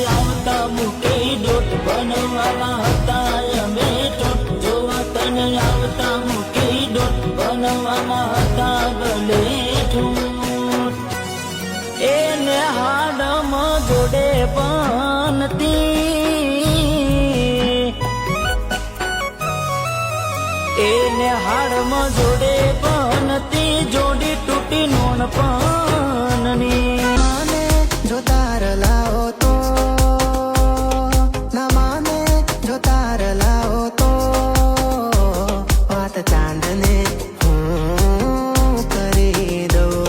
આવતા મુકે ડોટ બનવાના હતા અમે ટોટ જોવા તને આવતા મુકે ડોટ બનવાના હતા ભલે ઠૂટ એને હાડમાં જોડે પનતી એને હાડમાં જોડે પનતી જોડી તૂટી નોન પનની જો તાર લાવો તો ના માને જો તાર લાવો તો વાત ચાંદને હું કરી દઉં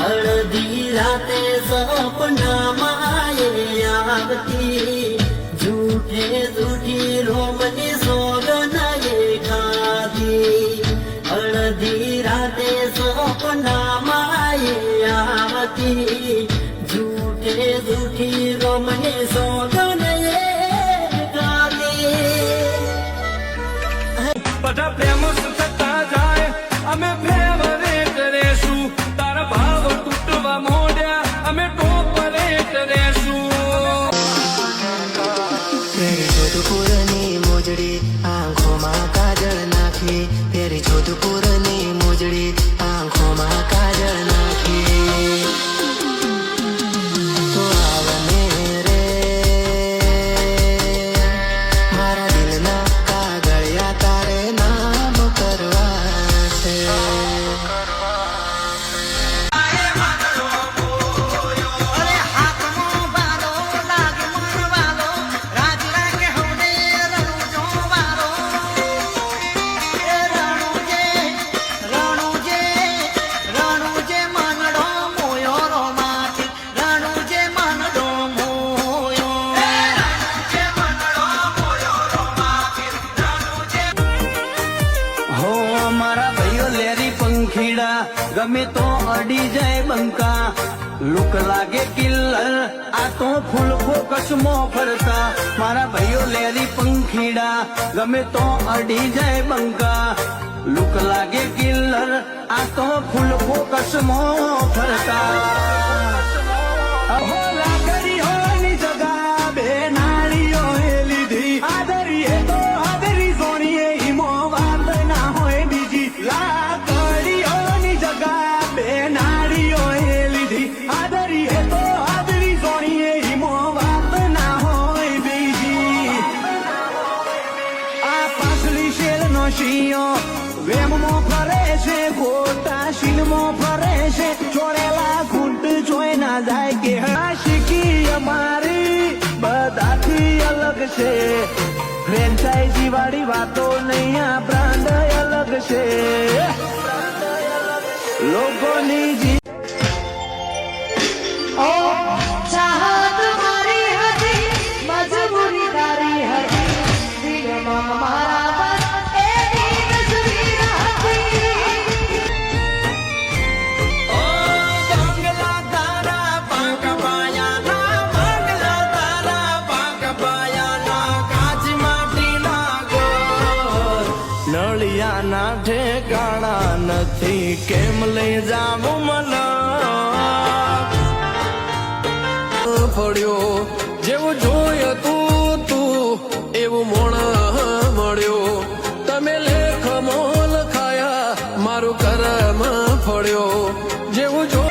અડધી રાતે સપનામાં આવતી જૂઠે જૂઠી રોમની સોગન ખાધી અડધી રાતે સપનામાં આવતી જૂઠે જૂઠી રોમની સોગન ખાધી બધા પ્રેમ થતા જાય અમે પ્રેમ રે કરીશું તારા ભાવ તૂટવા મોડ્યા અમે ટોપ રે કરીશું તેરી જોધપુરની મોજડી આંખોમાં કાજળ નાખી તેરી જોધપુરની મોજડી આંખોમાં કાજળ નાખી તો આવને રે મારા દિલના કાગળિયા તારે નામ કરવા છે ગમે તો અડી જાય બંકા લુક લાગે કિલ્લર આ તો ફૂલ ફોકસ માં ફરતા મારા ભાઈઓ લેરી પંખીડા ગમે તો અડી જાય બંકા લુક લાગે કિલ્લર આ તો ફૂલ ફોકસ માં ફરતા અહો લાગરી હોની જગા બે નાળીઓ લીધી આદરી એ તો આદરી સોણીએ ઈમો વાત ના હોય બીજી વેમમાં ફરે છે ખોટા શીલમાં ફરે છે ચોરેલા ખૂંટ જોઈ ના જાય કે શીખી અમારી બધાથી અલગ છે ફ્રેન્ચાઇઝી વાળી વાતો નહીં આ બ્રાન્ડ અલગ છે લોકોની જી ચાહત મારી હતી મજબૂરી તારી હતી દિલમાં મારા નળિયાના ઠેકાણા નથી કેમ લઈ જાવું મને પડ્યો જેવું જોયું તું એવું મોણ મળ્યો તમે લેખ મોલ ખાયા મારું કરમ ફળ્યો જેવું જો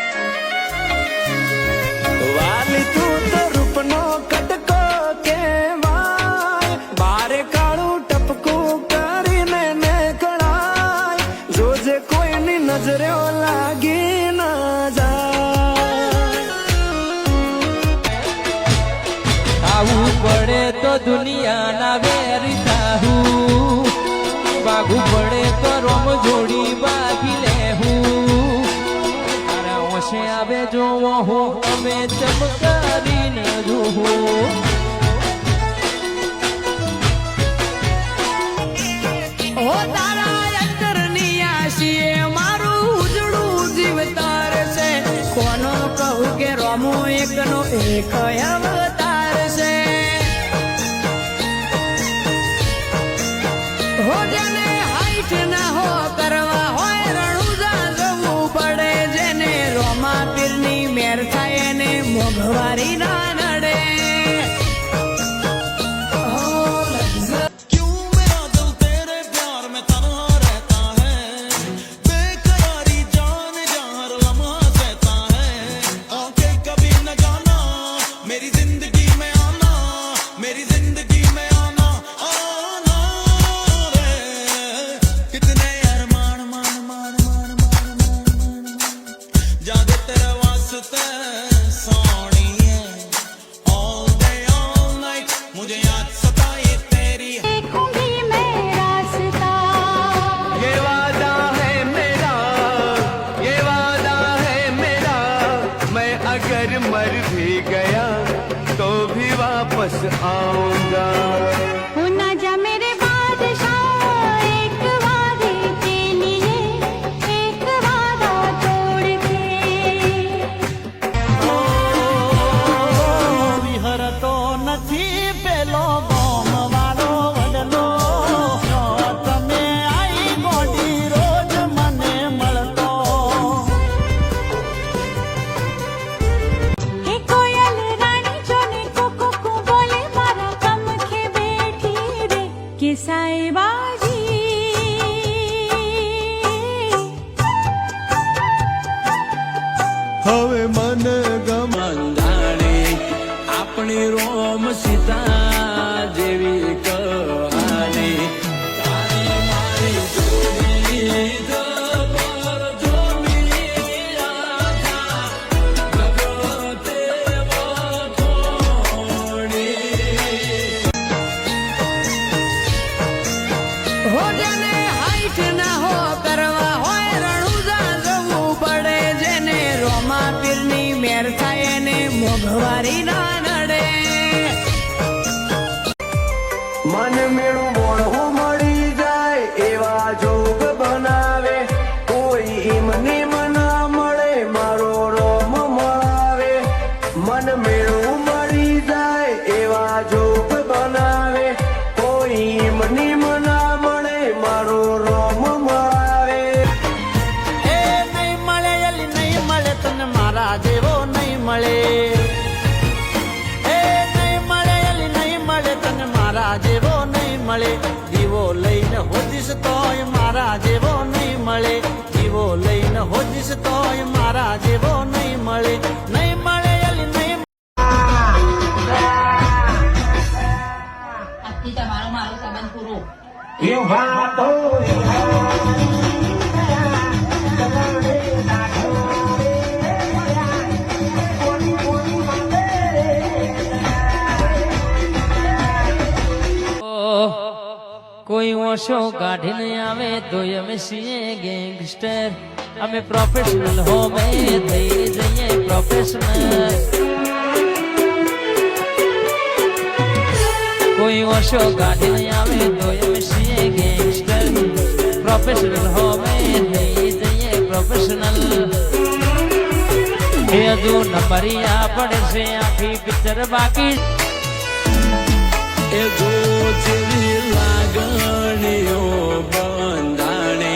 વાલી તું તો રૂપનો કટકો કેવાય બારે કાળું ટપકું નજરે લાગી ના જાય આવું પડે તો દુનિયાના વેરી થાહું બાગુ પડે તો રોમ જોડી બાગી લેહું તારા ઓછે આવે જોવો હો અમે ચમકારીને જોહું ઓ તારા અંતરની આશીએ મારું ઉજળું જીવતાર છે કોનો કહું કે રોમો એકનો એક અવતાર છે હો જેને હાઈટ ના હો કરવા હોય રણુજા જવું પડે જેને રોમા પીરની મેર થાય એને મોંઘવારી ના નડે देखूंगी मैं रास्ता ये वादा है मेरा मैं अगर मर भी गया तो भी वापस आऊंगा हो ना जा मेरे बादशाह एक वादे के लिए एक वादा तोड़ के વિહરતો નથી પેલો ગોમ વાળો વડલો તમે આઈ ગોડી રોજ મને મળતો हे कोयल रानी जोने को बोले मारा कम के बैठी रे के साईबाजी હવે મન મંદાણે આપણી રોમ સીતા જેવી કહાની તારી મારી જોડી જબર જોડી રાધા જગતે વખોડી હો જેને હાઈટ ના હો કરવા હોય રણુજા જવું પડે જેને રોમા પીરની મેર થાય એને મોંઘવારી ના નડે મન મેળું મોણું મળી જાય એવા જોગ બનાવે કોઈ ઈમને મના મળે મારો રોમ મળાવે મન મેળું મળી જાય એવા જોગ બનાવે કોઈ ઈમને મના મળે મારો રોમ મળાવે એ નહીં મળે એલી નહીં મળે તને મારા જેવો નહીં મળે એ નહીં મળે એલી નહીં મળે તને મારા જેવો નહીં મળે દીવો લઈને હોજીશ તોય મારા જેવો નહીં મળે દીવો લઈને હોજીશ તોય મારા જેવો નહીં મળે નહીં મળે એલી નહીં આજથી તમારો મારો સંબંધ પૂરો કોઈ ઓશો કાઢીને આવે તો અમે છીએ ગેંગસ્ટર અમે પ્રોફેશનલ હો મેં થઈ જઈએ પ્રોફેશનલ કોઈ ઓશો કાઢીને આવે તો અમે છીએ ગેંગસ્ટર પ્રોફેશનલ હો મેં થઈ જઈએ પ્રોફેશનલ એ હજુ નંબરિયા પડે છે આખી પિક્ચર બાકી એ જો જેવી લાગણીઓ બંધાણે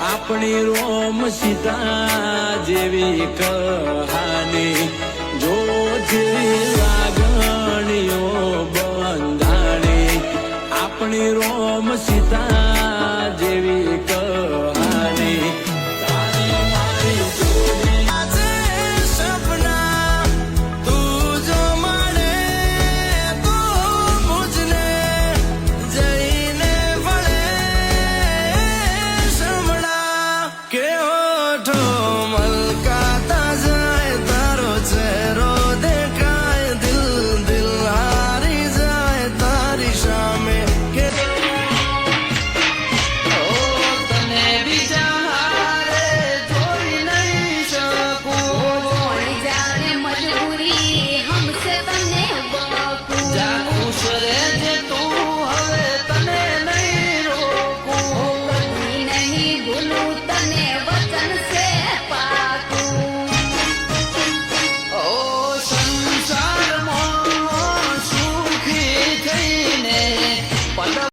આપણી રોમ સીતા જેવી કહાની જો જેવી લાગણીઓ બંધાણે આપણી રોમ સીતા